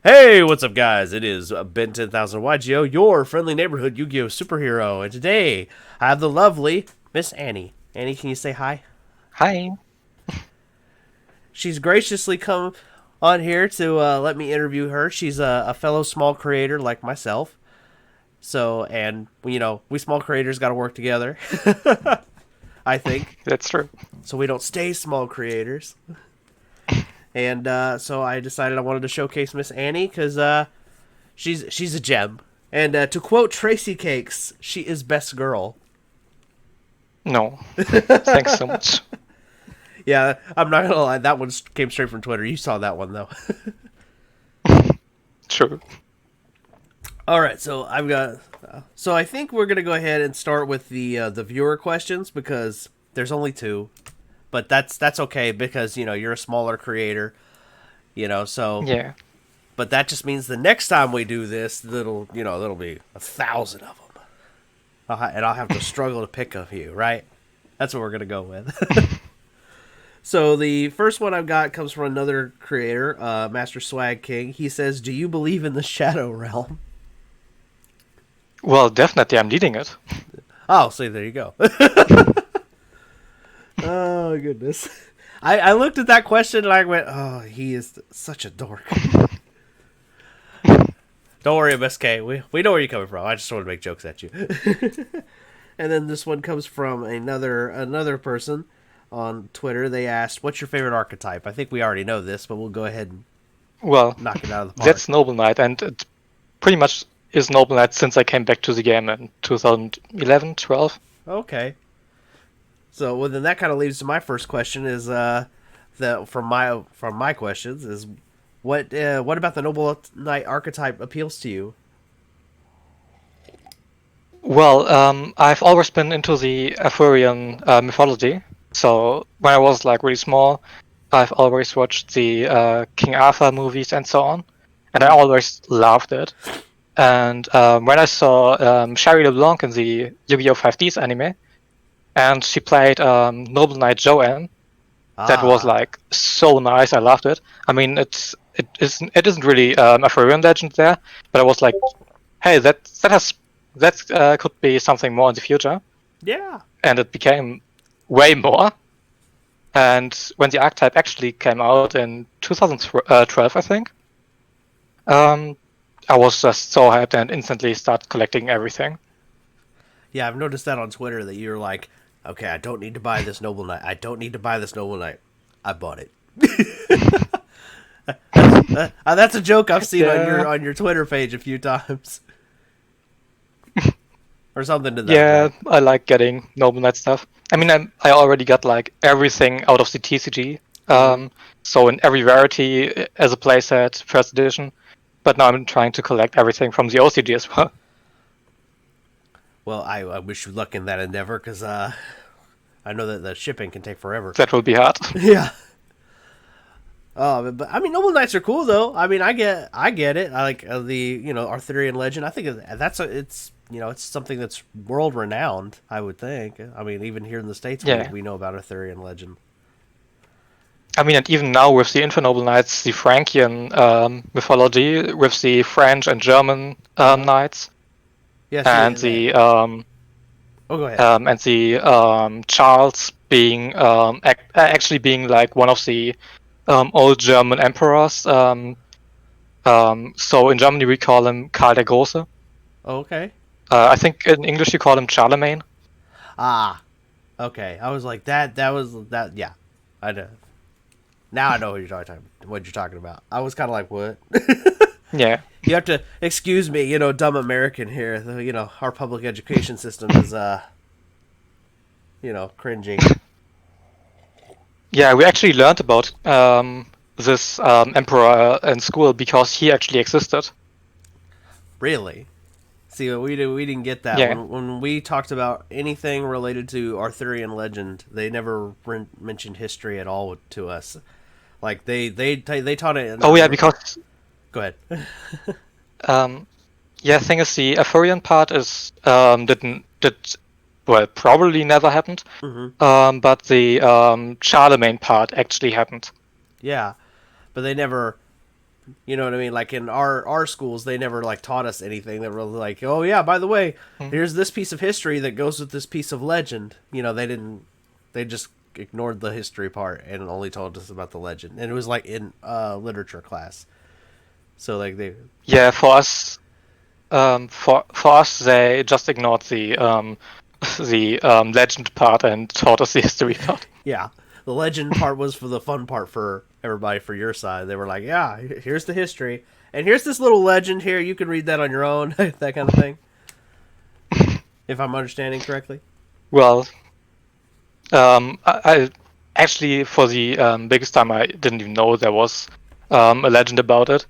Hey, what's up, guys? It is Ben 10,000 YGO, your friendly neighborhood Yu-Gi-Oh superhero, and today I have the lovely Miss Annie. Annie, can you say hi? Hi. She's graciously come on here to let me interview her. She's a fellow small creator like myself. So, and we small creators got to work together. I think That's true. so we don't stay small creators. And so I decided I wanted to showcase Miss Annie because she's a gem. And to quote Tracy Cakes, she is best girl. No. Thanks so much. Yeah, I'm not gonna lie, that one came straight from Twitter. You saw that one though. True. All right, so I've got. So I think we're gonna go ahead and start with the viewer questions because there's only two, but that's okay because you're a smaller creator, so. Yeah. But that just means the next time we do this, that'll be 1,000 of them, and I'll have to struggle to pick a few, right? That's what we're gonna go with. So the first one I've got comes from another creator, Master Swag King. He says, "Do you believe in the Shadow Realm?" Well, definitely I'm leading it. Oh, see, there you go. Oh goodness. I looked at that question and I went, "Oh, he is such a dork." Don't worry, MSK. We know where you're coming from. I just want to make jokes at you. And then this one comes from another person on Twitter. They asked, "What's your favorite archetype?" I think we already know this, but we'll go ahead and Well, knock it out of the park. that's Noble Knight, and it pretty much is Noble Knight since I came back to the game in 2011, 12. Okay. So well, then that kind of leads to my first question: is the from my questions is what about the Noble Knight archetype appeals to you? Well, I've always been into the Arthurian mythology. So when I was like really small, I've always watched the King Arthur movies and so on, and I always loved it. And when I saw Sherry LeBlanc in the Yu-Gi-Oh! 5Ds anime, and she played Noble Knight Joanne, that was Ah, like so nice. I loved it. I mean, it isn't really a Arthurian legend there, but I was like, hey, that could be something more in the future, yeah. and it became way more. And when the archetype actually came out in 2012, I think, um, I was just so hyped and instantly started collecting everything. Yeah, I've noticed that on Twitter that you're like, okay, I don't need to buy this Noble Knight. I don't need to buy this Noble Knight. I bought it. That's a joke I've seen on Yeah, your Twitter page a few times, or something to that yeah, effect. I like getting Noble Knight stuff. I mean, I already got like everything out of the TCG. Hmm. So in every rarity as a playset, first edition. But now I'm trying to collect everything from the OCG as well. Well, I wish you luck in that endeavor because I know that the shipping can take forever. That will be hard. Yeah. But I mean, Noble Knights are cool though. I mean, I get it. I like the Arthurian legend. I think it's something that's world renowned. I would think. I mean, even here in the states, we Yeah. we know about Arthurian legend. I mean, and even now with the Infernoble Knights, the Frankian mythology, with the French and German Uh huh. knights, Yeah. See and that. the Oh, go ahead. Charles being actually being like one of the old German emperors. So in Germany we call him Karl der Große. Oh, okay. I think in English you call him Charlemagne. Ah. Okay. I was like that. That was that. Yeah. I know. Now I know what you're talking about. I was kind of like, what? Yeah. You have to excuse me, dumb American here. Our public education system is cringy. Yeah, we actually learned about this emperor in school because he actually existed. Really? See, we didn't get that Yeah. when we talked about anything related to Arthurian legend. They never mentioned history at all to us. Like they taught it. Oh yeah, because Go ahead. um, yeah, thing is the Arthurian part is did well probably never happened. Hmm. But the Charlemagne part actually happened. Yeah, but they never. You know what I mean? Like in our schools, they never like taught us anything. They were like, oh yeah, by the way, here's this piece of history that goes with this piece of legend. You know, they didn't. They just ignored the history part and only told us about the legend. And it was like in literature class. So like they. Yeah, for us, for us, they just ignored the legend part and taught us the history part. Yeah, the legend part was for the fun part for everybody for your side. They were like, yeah, here's the history, and here's this little legend here. You can read that on your own, that kind of thing. If I'm understanding correctly. Well, I actually for the biggest time I didn't even know there was a legend about it.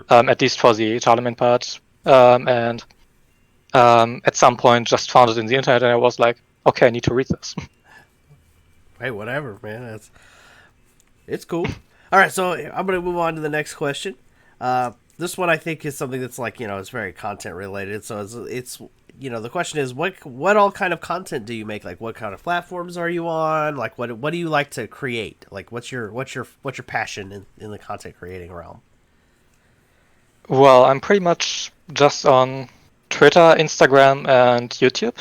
At least for the Charlemagne part, and at some point just found it in the internet, and I was like, okay, I need to read this. Hey, whatever, man. It's cool. All right, so I'm gonna move on to the next question. This one I think is something that's like it's very content related. So it's the question is what all kind of content do you make? Like what kind of platforms are you on? Like what do you like to create? Like what's your passion in the content creating realm? Well, I'm pretty much just on Twitter, Instagram, and YouTube.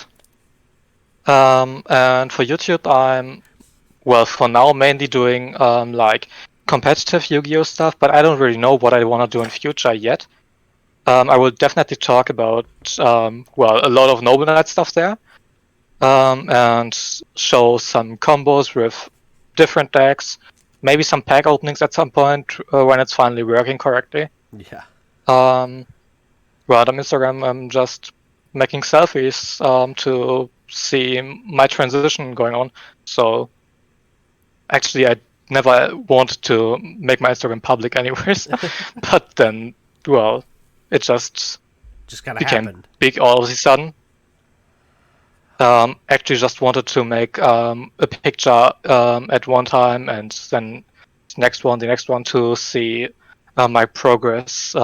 And for YouTube, I'm for now mainly doing like competitive Yu-Gi-Oh stuff, but I don't really know what I want to do in future yet. I will definitely talk about a lot of Noble Knight stuff there, and show some combos with different decks, maybe some pack openings at some point when it's finally working correctly. Yeah. Right on Instagram, I'm just making selfies to see my transition going on. So actually, I never wanted to make my Instagram public anyways. But then, it just kind of became happened big all of a sudden. Actually just wanted to make a picture at one time, and then the next one to see my progress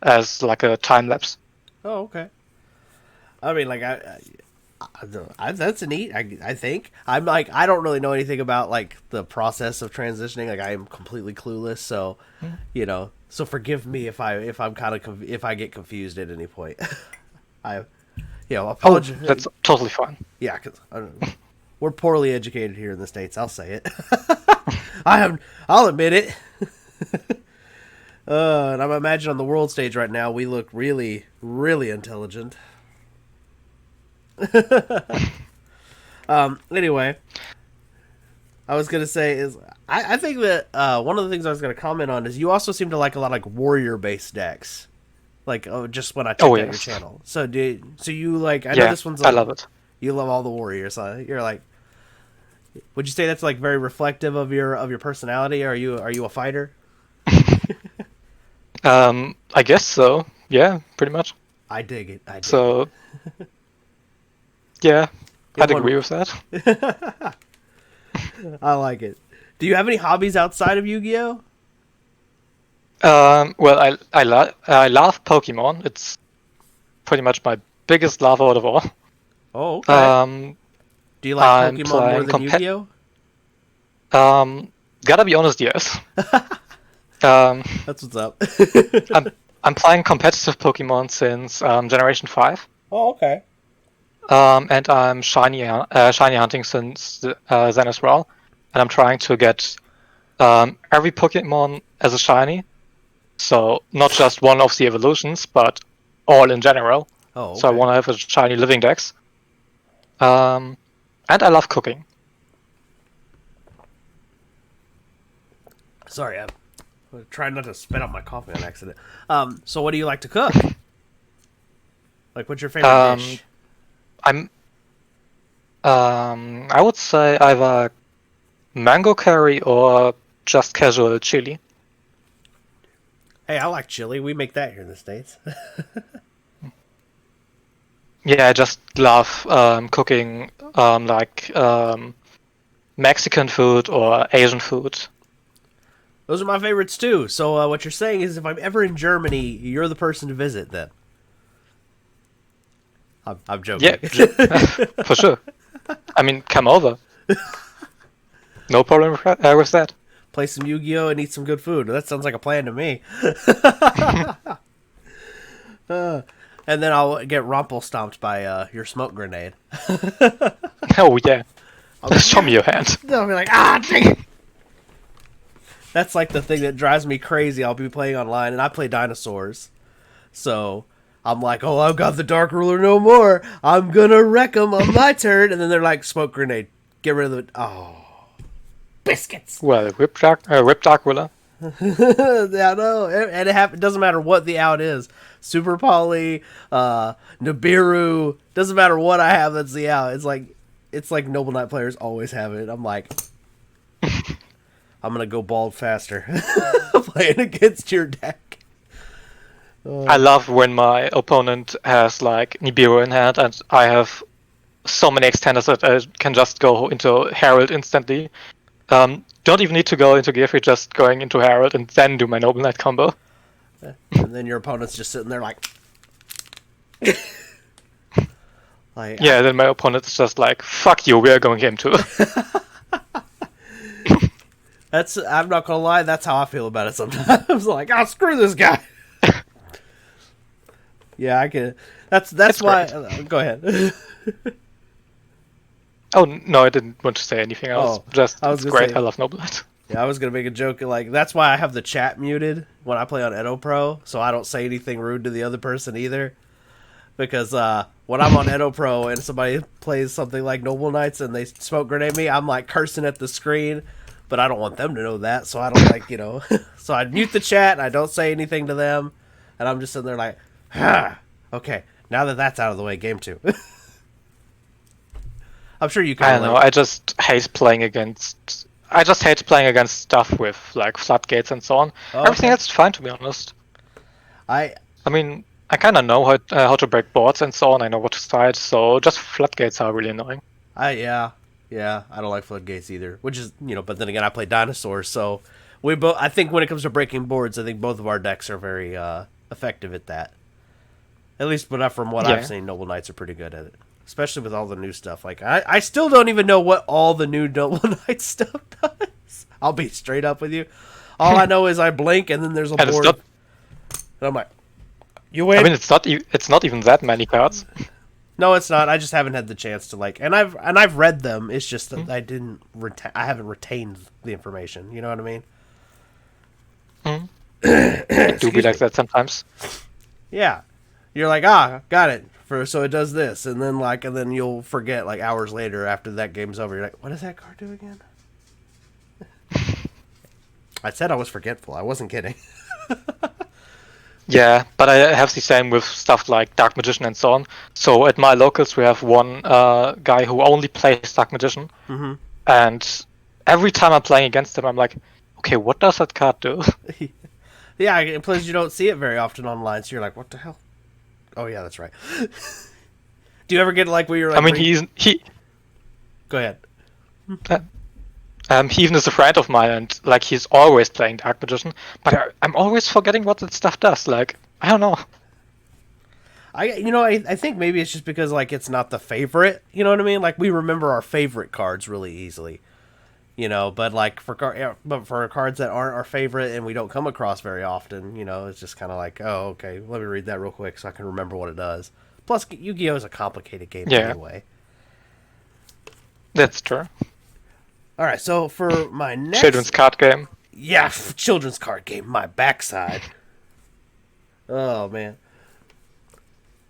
as like a time lapse. Oh, okay. I mean, like that's a neat. I think I'm like I don't really know anything about like the process of transitioning. Like I am completely clueless. So, so forgive me if I'm kind of if I get confused at any point. I, apologize. Oh, that's totally fine. Yeah, because we're poorly educated here in the States. I'll say it. I'll admit it. And I'm imagining on the world stage right now, we look really, really intelligent. Anyway, I was gonna say is I think that one of the things I was gonna comment on is you also seem to like a lot of like warrior based decks, like just when I checked out your channel. So you like I know this one's like, I love it. You love all the warriors. You're like, would you say that's like very reflective of your personality? Are you a fighter? I guess so. Yeah, pretty much. I dig it. So, yeah, I'd agree with that. I like it. Do you have any hobbies outside of Yu-Gi-Oh? Well, I love Pokemon. It's pretty much my biggest love out of all. Oh, okay. Do you like Pokemon more than Yu-Gi-Oh? Gotta be honest, yes. That's what's up. I'm playing competitive Pokemon since Generation 5. Oh, okay. And I'm shiny hunting since then as well. And I'm trying to get every Pokemon as a shiny. So not just one of the evolutions, but all in general. Oh, okay. So I want to have a shiny living dex. And I love cooking. Sorry, I'm trying not to spit out my coffee on accident. So what do you like to cook? Like, what's your favorite dish? I would say either mango curry or just casual chili. Hey, I like chili. We make that here in the States. Yeah, I just love cooking Mexican food or Asian food. Those are my favorites too. So what you're saying is if I'm ever in Germany, you're the person to visit then. I'm joking. Yeah, for sure. I mean, come over. No problem with that. play some Yu-Gi-Oh, and eat some good food. That sounds like a plan to me. And then I'll get rumple stomped by your smoke grenade. Oh yeah. I'll Show me your hand. I'll be like, ah, dang it. That's like the thing that drives me crazy. I'll be playing online, and I play dinosaurs. So I'm like, oh, I've got the Dark Ruler no more. I'm going to wreck them on my turn. And then they're like, smoke grenade. Get rid of the... Oh. Biscuits. Well, Rip Dark Ruler. Yeah, no. And it doesn't matter what the out is. Super Poly, Nibiru. Doesn't matter what I have that's the out. It's like Noble Knight players always have it. I'm like... I'm going to go bald faster playing against your deck. I love when my opponent has like Nibiru in hand and I have so many extenders that I can just go into Herald instantly. Don't even need to go into Gearfree, just going into Herald and then do my Noble Knight combo. And then your opponent's just sitting there like... Yeah, then my opponent is just like, fuck you, we're going game 2. I'm not gonna lie, that's how I feel about it sometimes. Like, oh, screw this guy. Yeah, I can. That's why. Go ahead. Oh no, I didn't want to say anything else. It's great. I love Noble Knight. Yeah, I was gonna make a joke like that's why I have the chat muted when I play on Edo Pro, so I don't say anything rude to the other person either. Because when I'm on Edo Pro and somebody plays something like Noble Knights and they smoke grenade me, I'm like cursing at the screen. But I don't want them to know that, so I don't like, so I mute the chat, and I don't say anything to them, and I'm just sitting there like, okay, now that that's out of the way, game 2. I'm sure you can. I don't know, I just hate playing against stuff with, like, floodgates and so on. Everything else is fine, to be honest. I mean, I kind of know how to break boards and so on, I know what to side, so just floodgates are really annoying. Yeah, I don't like floodgates either. Which is, but then again, I play dinosaurs, so I think when it comes to breaking boards, I think both of our decks are very effective at that. At least, from what I've seen, Noble Knights are pretty good at it, especially with all the new stuff. Like, I still don't even know what all the new Noble Knight stuff does. I'll be straight up with you. All I know is I blink, and then there's a board, and I'm like, "You win." I mean, it's not even that many cards. No, it's not. I just haven't had the chance to and I've read them. It's just that I haven't retained the information. You know what I mean? It do be like that sometimes. Yeah, you're like, got it. So it does this, and then you'll forget hours later after that game's over. You're like, what does that card do again? I said I was forgetful. I wasn't kidding. Yeah, but I have the same with stuff like Dark Magician and so on. So at my locals, we have one guy who only plays Dark Magician. Mm-hmm. And every time I'm playing against him, I'm like, okay, what does that card do? Yeah, and plus you don't see it very often online, so you're like, what the hell? Oh, yeah, that's right. Do you ever get where you're like... I mean, Go ahead. He even is a friend of mine, and he's always playing Dark Magician, but I'm always forgetting what that stuff does. I don't know. I think maybe it's just because it's not the favorite. You know what I mean? We remember our favorite cards really easily. But for cards that aren't our favorite and we don't come across very often, it's just kind of oh, okay, let me read that real quick so I can remember what it does. Plus, Yu-Gi-Oh is a complicated game anyway. That's true. All right, so for my next... Children's card game. Yeah, children's card game, my backside. Oh, man.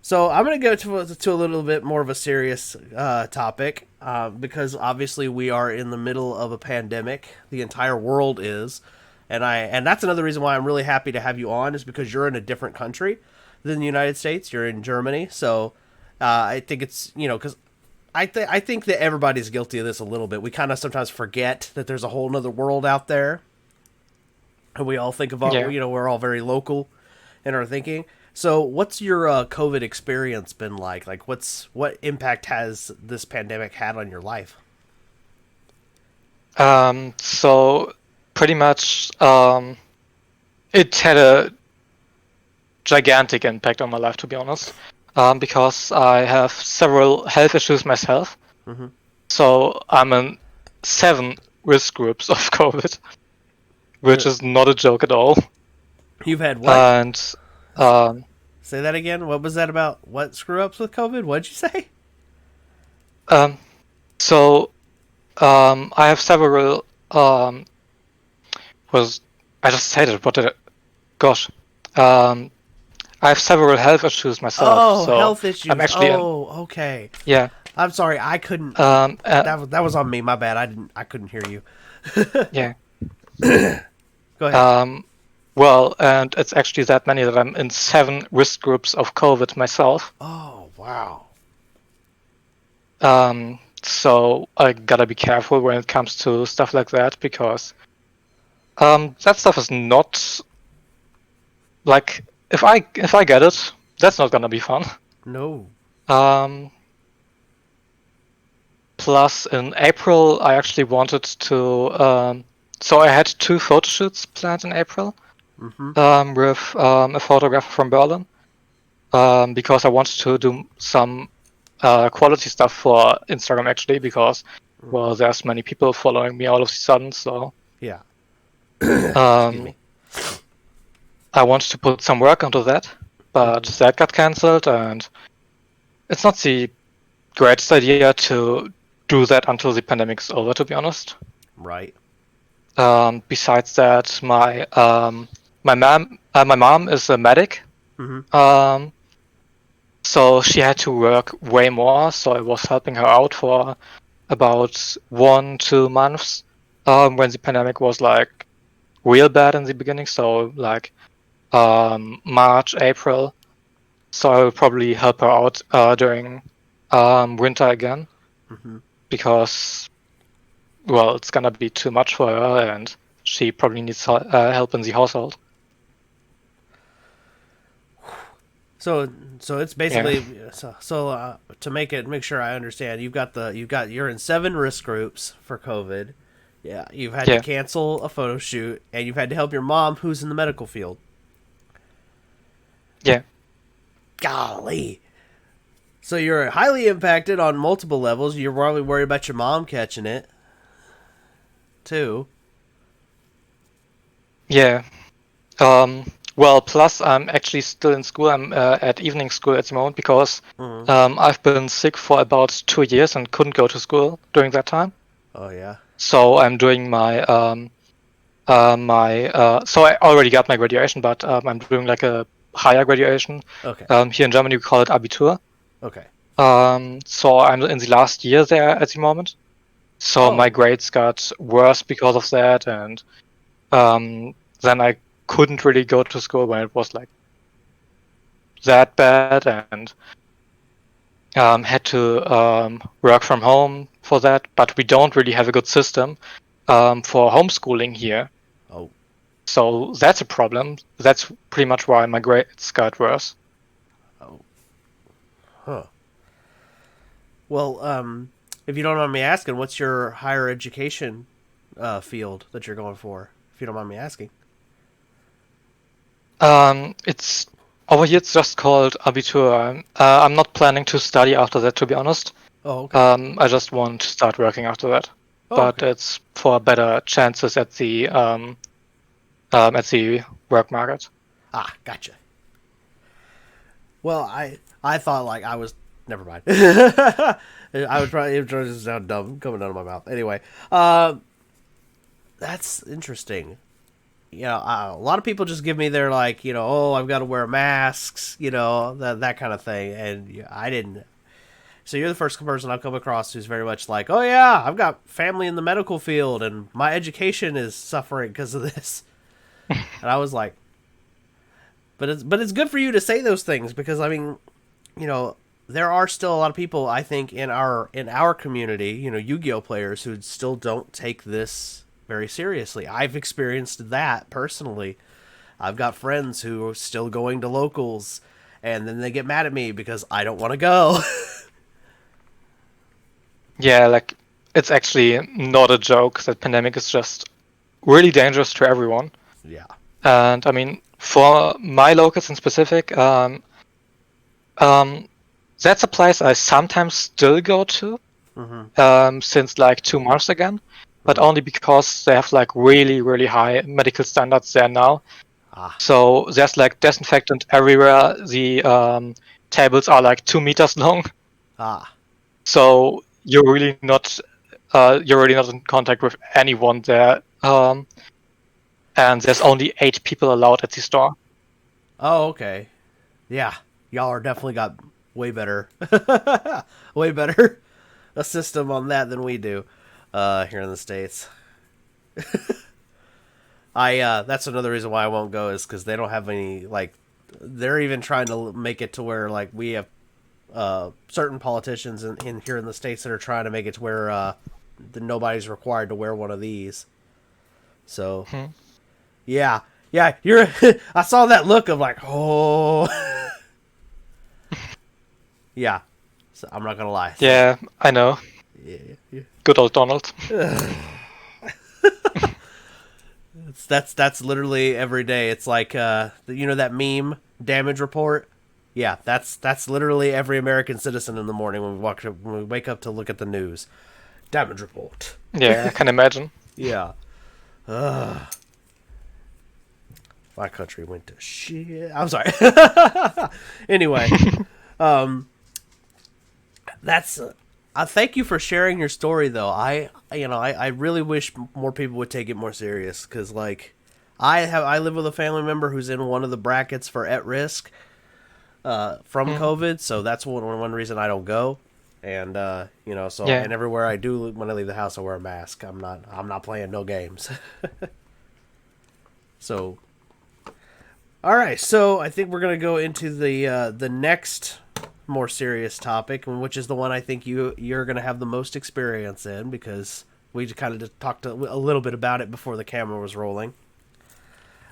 So I'm going to go to a little bit more of a serious topic because obviously we are in the middle of a pandemic. The entire world is. And that's another reason why I'm really happy to have you on is because you're in a different country than the United States. You're in Germany. So I think it's, because... I think that everybody's guilty of this a little bit. We kind of sometimes forget that there's a whole other world out there. And we all think about, we're all very local in our thinking. So what's your COVID experience been like? What impact has this pandemic had on your life? So pretty much it had a gigantic impact on my life, to be honest. Because I have several health issues myself. Mm-hmm. So I'm in 7 risk groups of COVID. which is not a joke at all. You've had what? And um, Say that again. What was that about? What screw ups with COVID? What'd you say? um, so I have several. Was I just said it? What did it? Gosh. I have several health issues myself, Oh, so health I'm issues. actually in. Oh, okay. Yeah. I'm sorry. I couldn't. Um. Uh, That was on me. My bad. I couldn't hear you. yeah. Go ahead. Well, and it's actually that many that I'm in 7 risk groups of COVID myself. Oh, wow. So I gotta be careful when it comes to stuff like that because that stuff is not like if I get it, that's not gonna be fun. No. Um, Plus, in April, I actually wanted to. So I had 2 photo shoots planned in April Mm-hmm. with a photographer from Berlin because I wanted to do some quality stuff for Instagram actually because well, there's many people following me all of a sudden, so Yeah. Excuse um, me. I wanted to put some work onto that, but that got cancelled, and it's not the greatest idea to do that until the pandemic's over, to be honest. Right. Besides that, my mom is a medic, Mm-hmm. so she had to work way more. So I was helping her out for about 1-2 months when the pandemic was like real bad in the beginning. So like March, April. So I will probably help her out during winter again Mm-hmm. because well, it's gonna be too much for her, and she probably needs help in the household. So it's Yeah, basically to make sure I understand. You're in 7 risk groups for COVID. Yeah. You've had to yeah, cancel a photo shoot, and you've had to help your mom, who's in the medical field. yeah, Golly. So you're highly impacted on multiple levels. You're probably worried about your mom catching it, too. yeah. Well, plus I'm actually still in school. I'm at evening school at the moment because Mm-hmm. I've been sick for about 2 years and couldn't go to school during that time. Oh yeah. So I'm doing so I already got my graduation, but I'm doing like a higher graduation. Okay. Here in Germany we call it Abitur. Okay. So I'm in the last year there at the moment. So my Oh. grades got worse because of that, and then I couldn't really go to school when it was like that bad, and had to work from home for that. But we don't really have a good system for homeschooling here, Oh. so that's a problem. That's pretty much why my grades got worse. Oh. Huh. Well, if you don't mind me asking, what's your higher education field that you're going for? If you don't mind me asking. It's over here. It's just called Abitur. I'm not planning to study after that, to be honest. Oh, okay. I just want to start working after that, Oh, but okay. it's for better chances at the work market. Ah, gotcha. Well, I thought like I was. Never mind. I was probably it was just sound dumb coming out of my mouth. Anyway, that's interesting. A lot of people just give me their like, oh, I've got to wear masks, that kind of thing, and I didn't. So you're the first person I've come across who's very much like, oh yeah, I've got family in the medical field, and my education is suffering because of this. And I was like, but it's good for you to say those things because I mean, you know, there are still a lot of people I think in our community, Yu-Gi-Oh players who still don't take this very seriously. I've experienced that personally. I've got friends who are still going to locals and then they get mad at me because I don't want to go. Yeah, like it's actually not a joke. That pandemic is just really dangerous to everyone. Yeah. And I mean, for my locals in specific, um, that's a place I sometimes still go to Mm-hmm. since like 2 months again. but only because they have like really, really high medical standards there now. Ah. So there's like disinfectant everywhere. The tables are like 2 meters long. Ah. So you're really not in contact with anyone there. And there's only 8 people allowed at the store. Oh, okay. Yeah. Y'all are definitely got way better, way better a system on that than we do here in the States. That's another reason why I won't go is because they don't have any, like, they're even trying to make it to where, like, we have certain politicians in here in the States that are trying to make it to where nobody's required to wear one of these. So, yeah. Yeah, you're. I saw that look of like, oh, yeah. So I'm not gonna lie. So, Yeah, I know. yeah. Good old Donald. That's literally every day. It's like that meme damage report. Yeah, that's literally every American citizen in the morning when we wake up to look at the news. Damage report. Yeah, I can imagine. Yeah. My country went to shit. I'm sorry. Anyway, that's. Thank you for sharing your story, though. I really wish more people would take it more serious because, like, I live with a family member who's in one of the brackets for at risk from COVID, so that's one reason I don't go. And and everywhere I do when I leave the house, I wear a mask. I'm not playing no games. So, all right. So I think we're gonna go into the next more serious topic, which is the one I think you're gonna have the most experience in because we kind of just talked a little bit about it before the camera was rolling.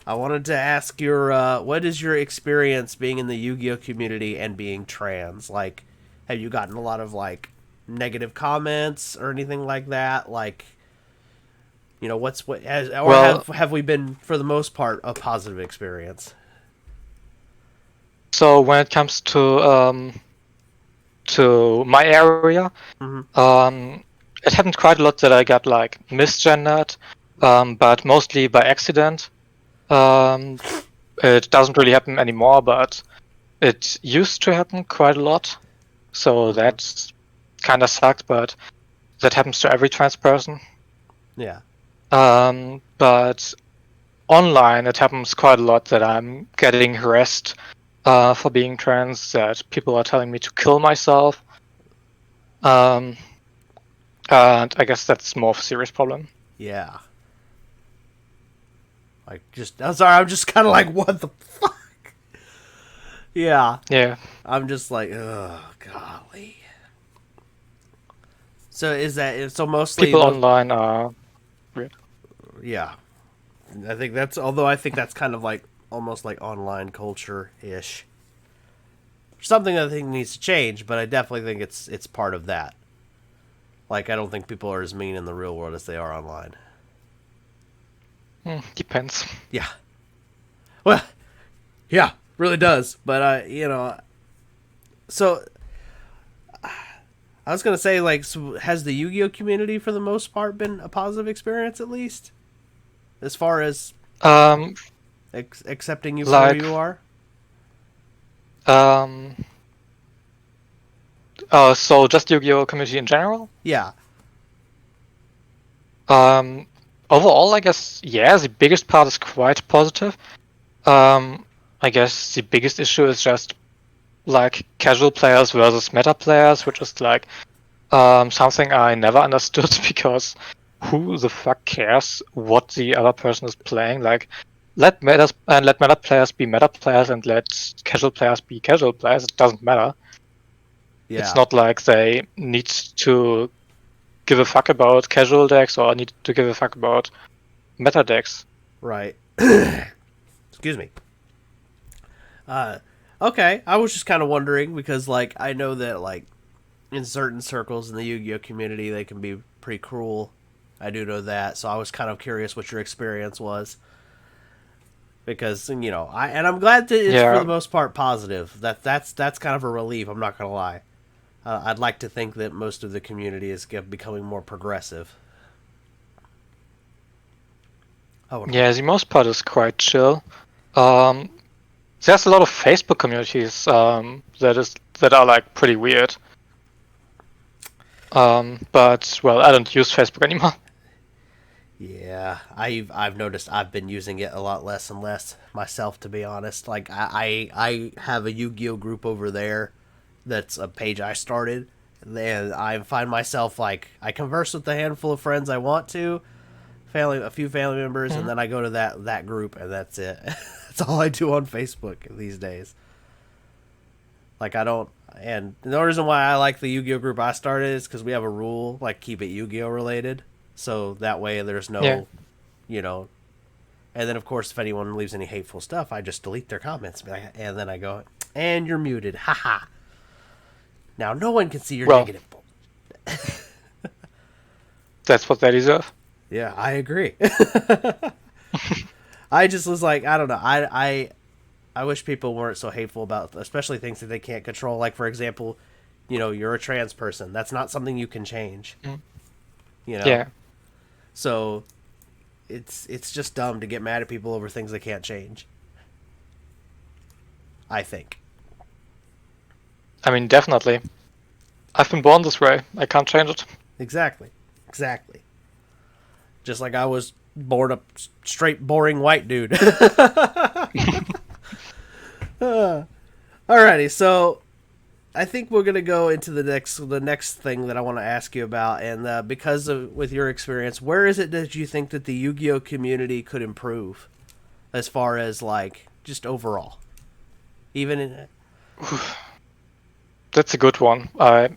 I wanted to ask what is your experience being in the Yu-Gi-Oh community and being trans? Like, have you gotten a lot of like negative comments or anything like that? Like, have we been for the most part a positive experience? So when it comes to my area, it happened quite a lot that I got like misgendered, but mostly by accident. It doesn't really happen anymore, but it used to happen quite a lot. So that's kind of sucked, but that happens to every trans person. Yeah. But online, it happens quite a lot that I'm getting harassed for being trans, that people are telling me to kill myself. And I guess that's more of a serious problem. Yeah. Like, I'm sorry, I'm just kind of like, what the fuck? Yeah. Yeah. I'm just like, oh, golly. So so mostly people online are weird. Yeah. Although I think that's kind of like almost like online culture-ish. Something that I think needs to change, but I definitely think it's part of that. Like, I don't think people are as mean in the real world as they are online. Depends. Yeah. Well, yeah, really does. But, so I was going to say, like, so has the Yu-Gi-Oh community for the most part been a positive experience, at least? As far as accepting you for who you are? So just Yu-Gi-Oh community in general? Yeah. Overall, I guess, yeah, the biggest part is quite positive. I guess the biggest issue is just like casual players versus meta players, which is like something I never understood because who the fuck cares what the other person is playing? Like, let meta players be meta players and let casual players be casual players. It doesn't matter. Yeah. It's not like they need to give a fuck about casual decks or need to give a fuck about meta decks. Right. Excuse me. Okay, I was just kind of wondering because, like, I know that, like, in certain circles in the Yu-Gi-Oh community, they can be pretty cruel. I do know that, so I was kind of curious what your experience was. Because, I'm glad that it's for the most part positive. That's kind of a relief, I'm not going to lie. I'd like to think that most of the community is becoming more progressive. Yeah, the most part is quite chill. Um, there's a lot of Facebook communities that are like pretty weird. But well, I don't use Facebook anymore. Yeah, I've noticed I've been using it a lot less and less myself, to be honest. Like I have a Yu-Gi-Oh group over there that's a page I started, and I find myself like I converse with a handful of friends I want to, a few family members, and then I go to that group, and that's it. That's all I do on Facebook these days. Like I don't, and the reason why I like the Yu-Gi-Oh group I started is because we have a rule like keep it Yu-Gi-Oh related, so that way there's no, Yeah. you know. And then of course if anyone leaves any hateful stuff, I just delete their comments, and then I go, and you're muted, haha. Now no one can see your Well, negative. that's what they deserve. Yeah, I agree. I just was like, I don't know. I wish people weren't so hateful about, especially things that they can't control. Like for example, you're a trans person. That's not something you can change. You know. Yeah. So, it's just dumb to get mad at people over things they can't change. I think. I mean, definitely. I've been born this way. I can't change it. Exactly. Just like I was born a straight boring white dude. Alrighty, so I think we're gonna go into the next thing that I want to ask you about, and because of with your experience, where is it that you think that the Yu-Gi-Oh community could improve, as far as like just overall, even in. That's a good one. I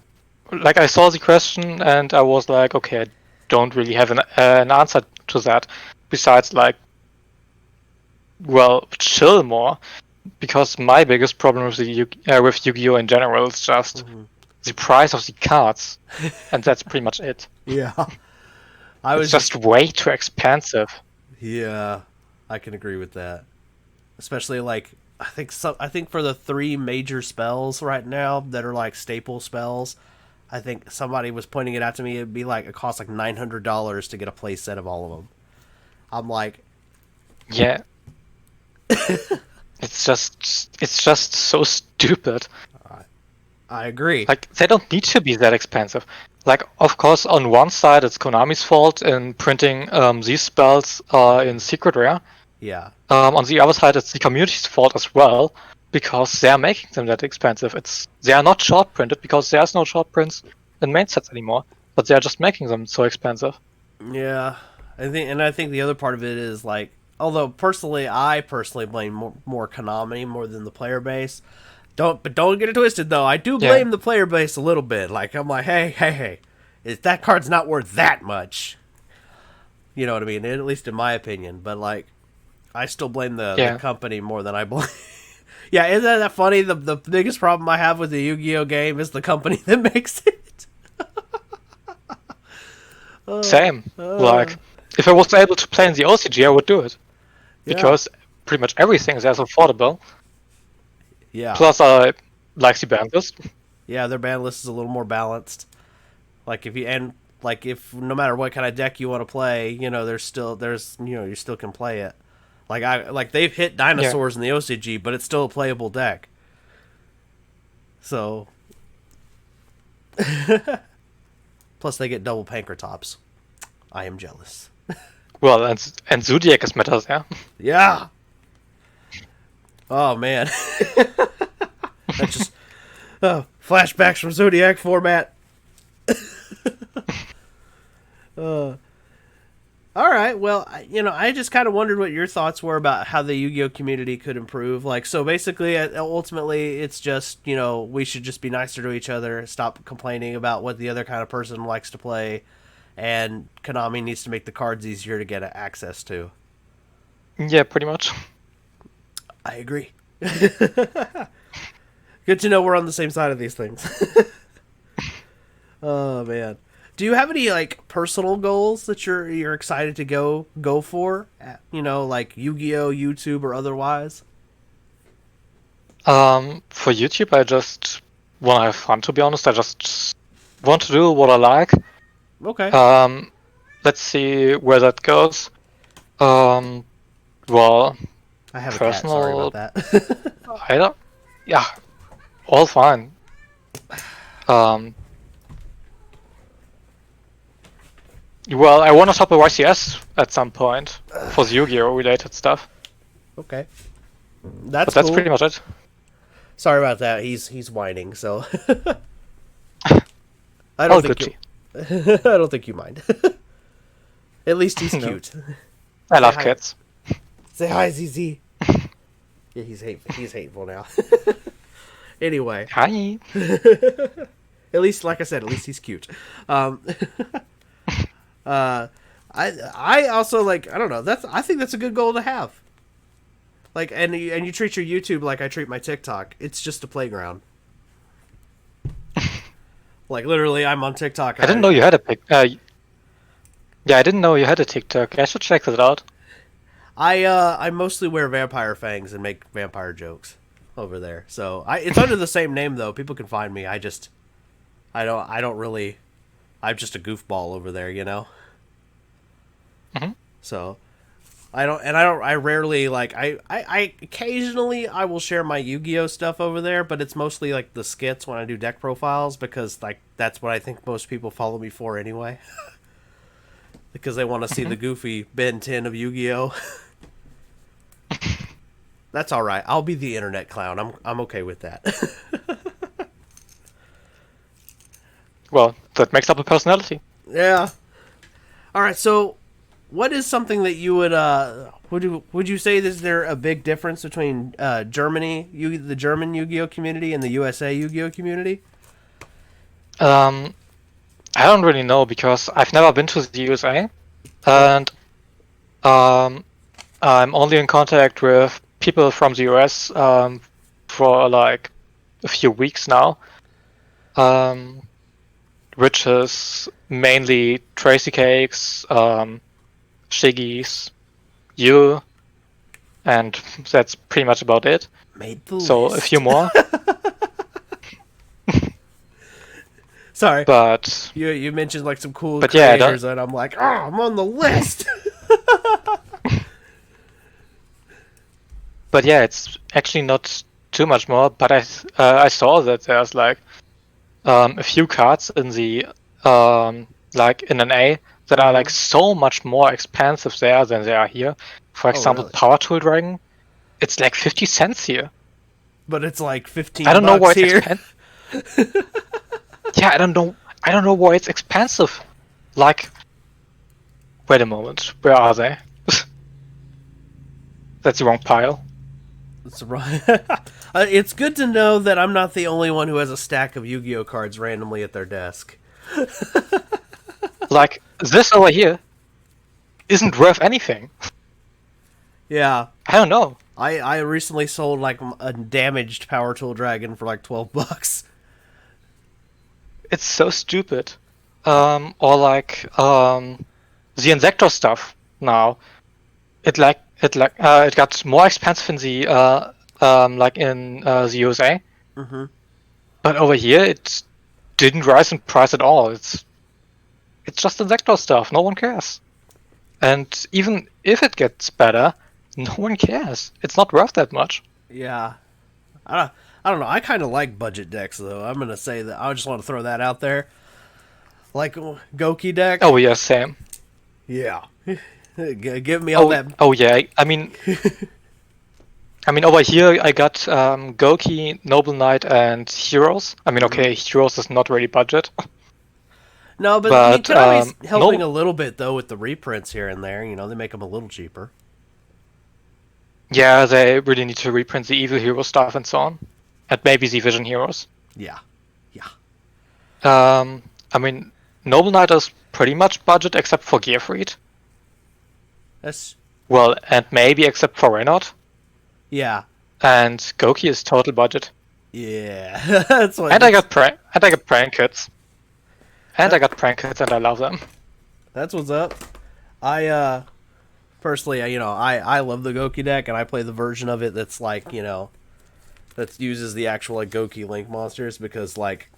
saw the question and I was like, okay, I don't really have an answer to that. Besides, like, well, chill more, because my biggest problem with with Yu-Gi-Oh in general is just the price of the cards, and that's pretty much it. Yeah, It's just way too expensive. Yeah, I can agree with that. Especially like I think for the three major spells right now that are like staple spells, I think somebody was pointing it out to me. It'd be like it costs like $900 to get a play set of all of them. I'm like, Yeah. It's just so stupid. I agree. Like, they don't need to be that expensive. Like, of course, on one side it's Konami's fault in printing these spells in secret rare. Yeah. On the other side, it's the community's fault as well, because they are making them that expensive. They are not short printed because there's no short prints in main sets anymore, but they are just making them so expensive. Yeah, I think the other part of it is like, although I personally blame more Konami more than the player base. Don't get it twisted though. I do blame the player base a little bit. Like I'm like, hey, that card's not worth that much. You know what I mean? At least in my opinion. But like, I still blame the company more than I blame. Yeah, isn't that funny? The biggest problem I have with the Yu-Gi-Oh game is the company that makes it. Same. Like, if I was able to play in the OCG, I would do it. Because pretty much everything there is affordable. Yeah. Plus, I like the ban list. Yeah, their ban list is a little more balanced. Like if no matter what kind of deck you want to play, you still can play it. Like they've hit dinosaurs in the OCG, but it's still a playable deck. So. Plus, they get double Pankratops. I am jealous. Well, and Zodiac is meta there. Yeah. Oh man. That's just flashbacks from Zodiac format. All right. Well, I just kind of wondered what your thoughts were about how the Yu-Gi-Oh community could improve. Like, so basically, ultimately, it's just, we should just be nicer to each other, stop complaining about what the other kind of person likes to play, and Konami needs to make the cards easier to get access to. Yeah, pretty much. I agree. Good to know we're on the same side of these things. Oh, man. Do you have any like personal goals that you're excited to go for? Like Yu-Gi-Oh, YouTube, or otherwise? For YouTube, I just want to have fun. To be honest, I just want to do what I like. Okay. Let's see where that goes. Um, well, I have a cat. Sorry about personal, that. I don't. Yeah, all fine. Um, well, I want to top a YCS at some point for the Yu-Gi-Oh related stuff, Okay, but that's that's cool. pretty much it. Sorry about that. He's whining, so I don't All think you. Gucci. I don't think you mind. At least he's No, cute. I Say love hi. cats. Say hi, ZZ. Yeah, he's hateful now. Anyway, Hi. at least, like I said, at least he's cute. Um, uh, I also like, I don't know. I think that's a good goal to have. Like, and you treat your YouTube like I treat my TikTok. It's just a playground. Like literally, I'm on TikTok. I didn't know you had a pic. Yeah, I didn't know you had a TikTok. I should check that out. I mostly wear vampire fangs and make vampire jokes over there. So it's under the same name though. People can find me. I don't really. I'm just a goofball over there, you know. Hmm. So I rarely like I occasionally I will share my Yu-Gi-Oh stuff over there, but it's mostly like the skits when I do deck profiles because like that's what I think most people follow me for anyway. Because they want to see Hmm. the goofy Ben 10 of Yu-Gi-Oh. That's all right. I'll be the internet clown. I'm okay with that. Well, that makes up a personality. Yeah. All right. So, what is something that you would you say is there a big difference between the German Yu-Gi-Oh community and the USA Yu-Gi-Oh community? Um, I don't really know because I've never been to the USA, Okay. and um, I'm only in contact with people from the US for like a few weeks now, um, which is mainly Tracy Cakes, Shiggies, you, and that's pretty much about it. Made the So a few list. more, Sorry. but You mentioned like some cool but yeah, I don't. creators, and I'm like, oh, I'm on the list. But yeah, it's actually not too much more. But I saw that there's like a few cards in the like in an A that are like so much more expensive there than they are here. For Oh, example, really? Power Tool Dragon, it's like 50 cents here. But it's like I 15 don't know why bucks it's here. expensive. Yeah, I don't know. I don't know why it's expensive. Like, wait a moment, where are they? That's the wrong pile. It's right. It's good to know that I'm not the only one who has a stack of Yu-Gi-Oh cards randomly at their desk. Like this over here isn't worth anything. Yeah, I don't know. I recently sold like a damaged Power Tool Dragon for like 12 bucks. It's so stupid. Or like the Insector stuff now. It got more expensive in the like in the USA, Mm-hmm. but over here it didn't rise in price at all. It's just Insector stuff. No one cares. And even if it gets better, no one cares. It's not worth that much. Yeah, I don't know. I kind of like budget decks though. I'm gonna say that. I just want to throw that out there. Like Goki deck. Oh yeah, same. Yeah, give me all that. Oh yeah. I mean, over here I got Goki, Noble Knight, and Heroes. I mean, Mm-hmm. okay, Heroes is not really budget, No, but I mean, but Konami's helping no, a little bit though with the reprints here and there. You know, they make them a little cheaper. yeah, they really need to reprint the Evil Hero stuff and so on, and maybe the Vision Heroes. Yeah, yeah. I mean, Noble Knight is pretty much budget except for Gearfried. That's Well, and maybe except for Reynard. yeah, And Goki is total budget. yeah. That's what. And I got prank kits. And I got prank kits, and I love them. That's what's up. I personally, I love the Goki deck, and I play the version of it that's like that uses the actual like Goki Link monsters because like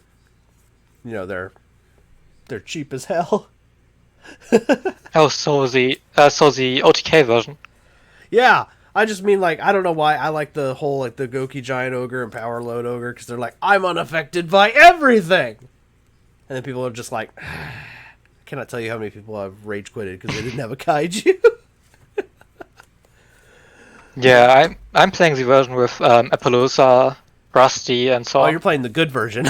they're cheap as hell. Oh, so the OTK version. Yeah, I just mean like I don't know why I like the whole like the Goki Giant Ogre and Power Load Ogre because they're like I'm unaffected by everything, and then people are just like, I cannot tell you how many people have rage quitted because they didn't have a kaiju. Yeah, I'm playing the version with Appaloosa, Rusty, and so Oh, on. you're playing the good version.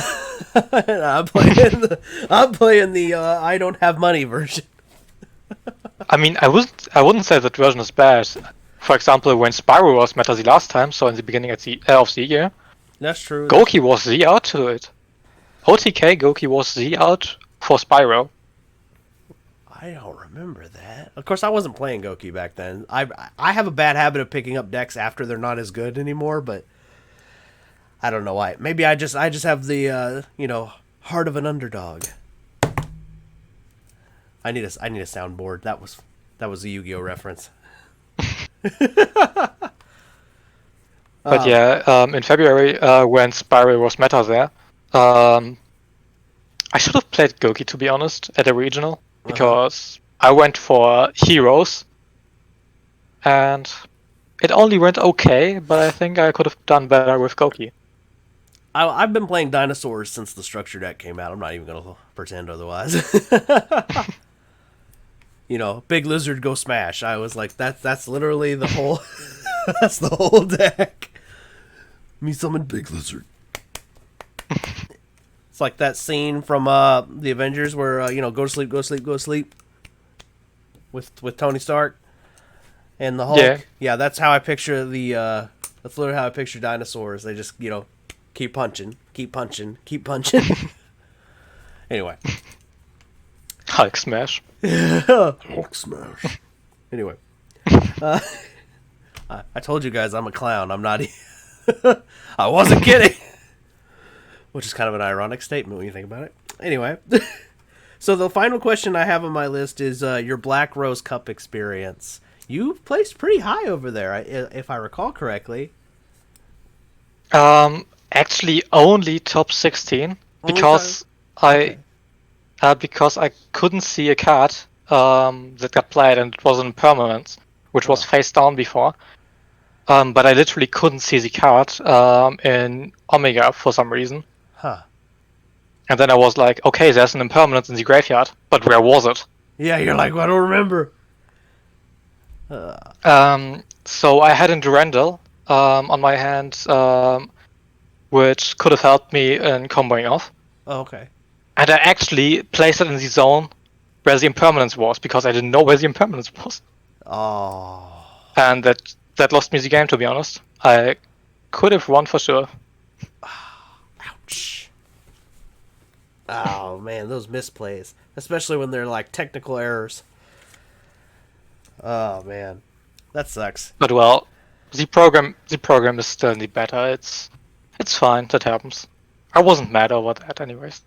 I'm playing the I don't have money version. I mean, I wouldn't say that version is bad. For example, when Spyro was meta the last time, so in the beginning of the year, That's true. Goki was the art to it. OTK Goki was the art for Spyro. I don't remember that. Of course, I wasn't playing Goki back then. I have a bad habit of picking up decks after they're not as good anymore, but I don't know why. Maybe I just have the heart of an underdog. I need a soundboard. That was a Yu-Gi-Oh reference. But yeah, in February, when Spyro was meta there, um, I should have played Goki to be honest at a regional because I went for heroes and it only went okay, but I think I could have done better with Goki. I've been playing dinosaurs since the structure deck came out. I'm not even gonna pretend otherwise. Big lizard go smash. I was like, that's literally the whole. That's the whole deck. Me summon big lizard. It's like that scene from the Avengers where go to sleep, go to sleep, go to sleep. With Tony Stark and the Hulk. Yeah. Yeah, that's how I picture the. That's literally how I picture dinosaurs. They just keep punching, keep punching, keep punching. Anyway. Hulk smash. Hulk smash. Anyway. I told you guys I'm a clown. I'm not. I wasn't kidding. Which is kind of an ironic statement when you think about it. Anyway. So the final question I have on my list is your Black Rose Cup experience. You placed pretty high over there, if I recall correctly. Actually, only top 16 because I couldn't see a card that got played and it was in permanence, which was face down before. But I literally couldn't see the card in Omega for some reason. Huh. And then I was like, okay, there's an impermanence in the graveyard, but where was it? Yeah, you're like, well, I don't remember. So I had a Durandal on my hand, which could have helped me in comboing off. Oh, okay. And I actually placed it in the zone where the impermanence was, because I didn't know where the impermanence was. Oh. And that lost me the game, to be honest. I could have won for sure. Ouch. Oh, man, those misplays. Especially when they're like technical errors. Oh, man. That sucks. But well, the program is still in the beta. It's fine, that happens. I wasn't mad over that anyways.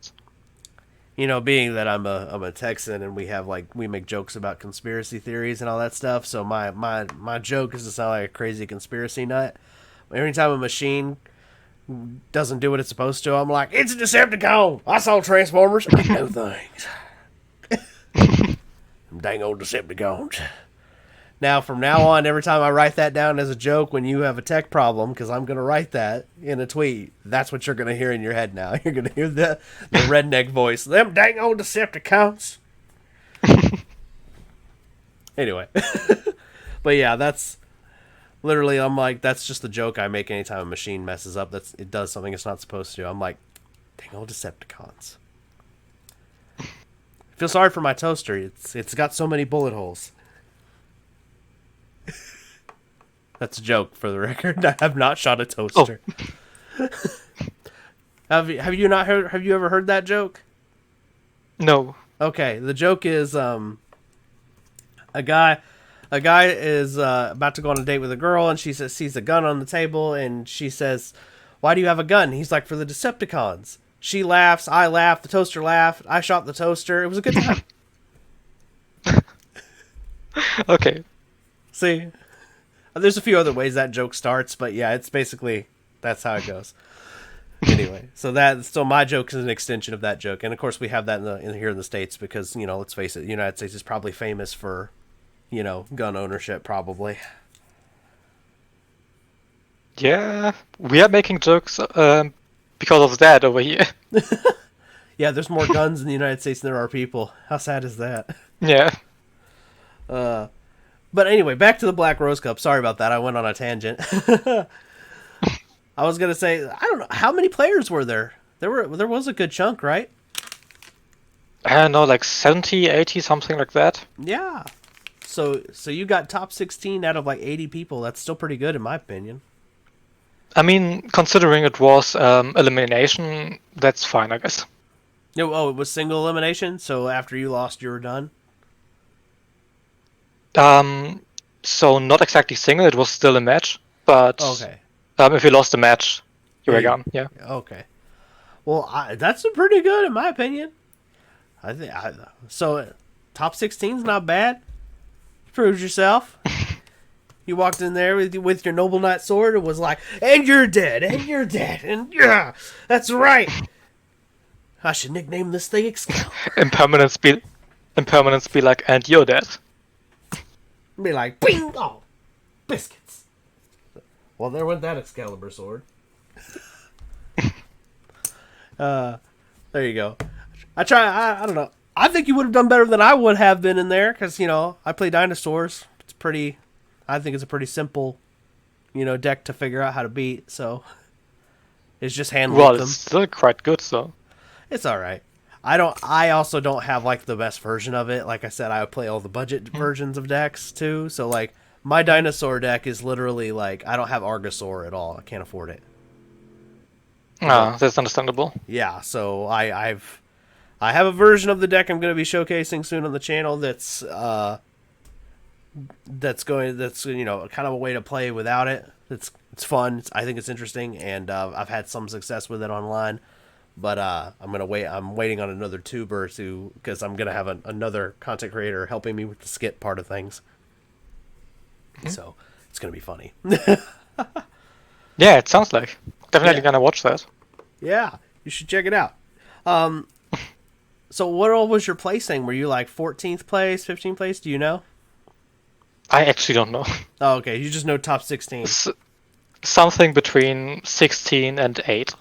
Being that I'm a Texan and we make jokes about conspiracy theories and all that stuff, so my joke is to sound like a crazy conspiracy nut. Every time a machine doesn't do what it's supposed to, I'm like, it's a Decepticon! I saw Transformers, I know things. Them dang old Decepticons. Now, from now on, every time I write that down as a joke when you have a tech problem, because I'm going to write that in a tweet, that's what you're going to hear in your head now. You're going to hear the redneck voice. Them dang old Decepticons. Anyway. But yeah, that's literally, I'm like, that's just the joke I make anytime a machine messes up. It does something it's not supposed to. I'm like, dang old Decepticons. I feel sorry for my toaster. It's got so many bullet holes. That's a joke, for the record. I have not shot a toaster. Oh. Have you not heard? Have you ever heard that joke? No. Okay, the joke is a guy is about to go on a date with a girl, and she sees a gun on the table, and she says, "Why do you have a gun?" He's like, "For the Decepticons." She laughs. I laugh. The toaster laughed. I shot the toaster. It was a good time. Okay. See. There's a few other ways that joke starts, but yeah, it's basically, that's how it goes. Anyway, so my joke is an extension of that joke, and of course we have that here in the States because let's face it, the United States is probably famous for gun ownership, probably. Yeah, we are making jokes because of that over here. Yeah, there's more guns in the United States than there are people. How sad is that? Yeah. But anyway, back to the Black Rose Cup. Sorry about that. I went on a tangent. I was gonna say, I don't know how many players were there. There was a good chunk, right? I don't know, like 70, 80, something like that. Yeah. So you got top 16 out of like 80 people. That's still pretty good in my opinion. I mean, considering it was elimination, that's fine, I guess. No, oh, it was single elimination. So after you lost, you were done. So not exactly single. It was still a match, but Okay. If you lost the match, you were Yeah, gone. Yeah. Okay. Well, that's pretty good in my opinion. I think so. Top 16's not bad. Proved yourself. You walked in there with your Noble Knight sword and was like, "And you're dead, and you're dead, and yeah, that's right." I should nickname this thing Excalibur. Impermanence be like, and you're dead. Be like, "Bing, oh, biscuits." Well, there went that Excalibur sword. There you go. I don't know. I think you would have done better than I would have been in there because I play dinosaurs. It's pretty. I think it's a pretty simple, deck to figure out how to beat. So it's just hand Well, them. it's still quite good, so. It's all right. I also don't have like the best version of it. Like I said, I play all the budget versions of decks too. So like my dinosaur deck is literally like I don't have Argosaur at all. I can't afford it. Ah, that's understandable. Yeah, so I have a version of the deck I'm going to be showcasing soon on the channel that's kind of a way to play without it. It's fun. I think it's interesting, and I've had some success with it online. But I'm waiting on another tuber because I'm gonna have another content creator helping me with the skit part of things. Mm-hmm. So it's gonna be funny. Yeah, it sounds like. Definitely gonna watch that. Yeah, you should check it out. So what all was your placing? Were you like 14th place, 15th place? Do you know? I actually don't know. Oh, okay. You just know top 16. Something between 16 and 8.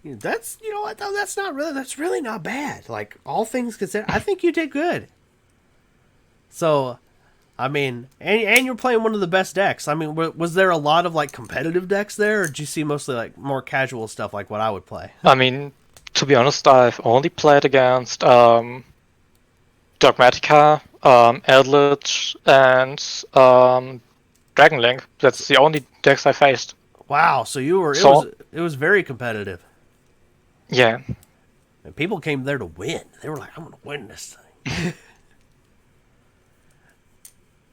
That's what though. That's really not bad. Like all things considered, I think you did good. So, I mean, and you're playing one of the best decks. I mean, was there a lot of like competitive decks there, or did you see mostly like more casual stuff like what I would play? I mean, to be honest, I've only played against Dogmatica, Eldritch, and Dragon Link. That's the only decks I faced. Wow, so it was very competitive. Yeah. And people came there to win. They were like, "I'm gonna win this thing."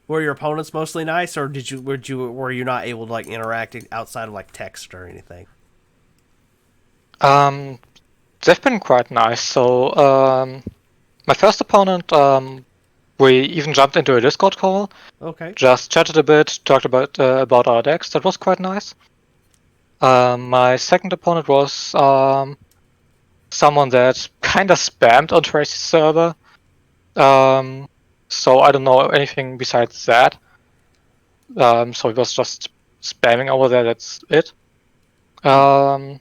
Were your opponents mostly nice, or were you not able to like interact outside of like text or anything? They've been quite nice. So, my first opponent, we even jumped into a Discord call. Okay. Just chatted a bit, talked about our decks. That was quite nice. My second opponent was someone that kind of spammed on Tracy's server. So I don't know anything besides that. So he was just spamming over there. That's it. But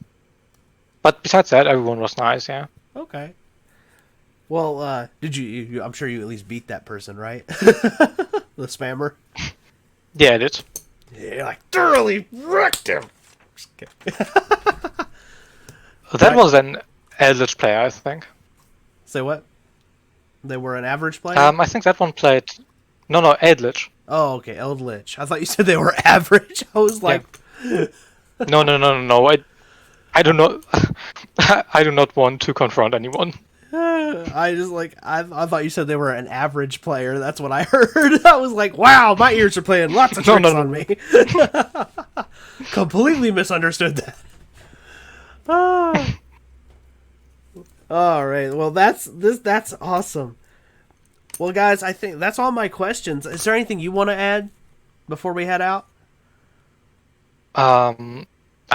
besides that, everyone was nice. Yeah. Okay. Well, did you? I'm sure you at least beat that person, right? The spammer. Yeah, I did. Yeah, like thoroughly wrecked him. That was an Eldritch player, I think. Say what? They were an average player? I think that one played... No, Eldritch. Oh, okay, Eldritch. I thought you said they were average. I was like... Yeah. No. I do not... I do not want to confront anyone. I thought you said they were an average player. That's what I heard. I was like, wow, my ears are playing lots of tricks on me. Completely misunderstood that. All right. Well, that's awesome. Well, guys, I think that's all my questions. Is there anything you want to add before we head out? I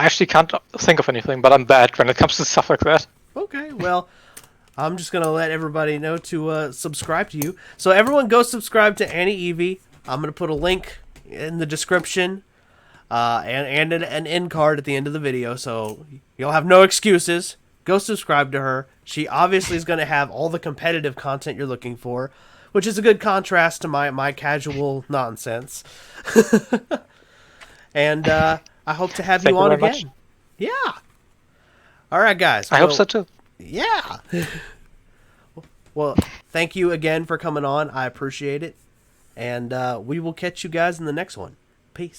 I actually can't think of anything, but I'm bad when it comes to stuff like that. Okay, well, I'm just gonna let everybody know to subscribe to you. So everyone, go subscribe to Annie Eevee. I'm gonna put a link in the description, and an end card at the end of the video, so you'll have no excuses. Go subscribe to her. She obviously is gonna have all the competitive content you're looking for, which is a good contrast to my casual nonsense. And I hope to have Thank you you on very again. much. Yeah. All right, guys. I hope so too. Yeah. Well, thank you again for coming on. I appreciate it. And we will catch you guys in the next one. Peace.